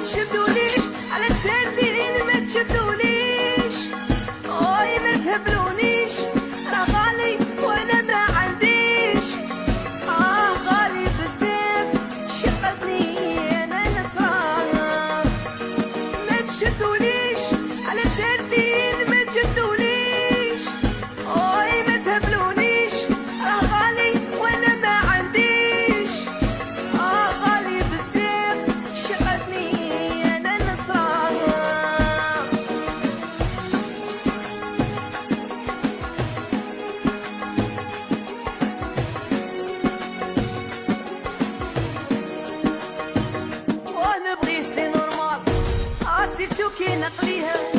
تشدونيش على السردين، ما تشدونيش اوي ما تهبلونيش، راه غالي وانا ما عنديش. غالي بزاف شقتني انا نصران، ما تشدونيش على السردين، ما تشدونيش اوي ما تهبلونيش، راه غالي وانا ما عنديش. غالي بزاف شقتني انا نصران. ونبغي سي نورمال سيرتو كي نقليها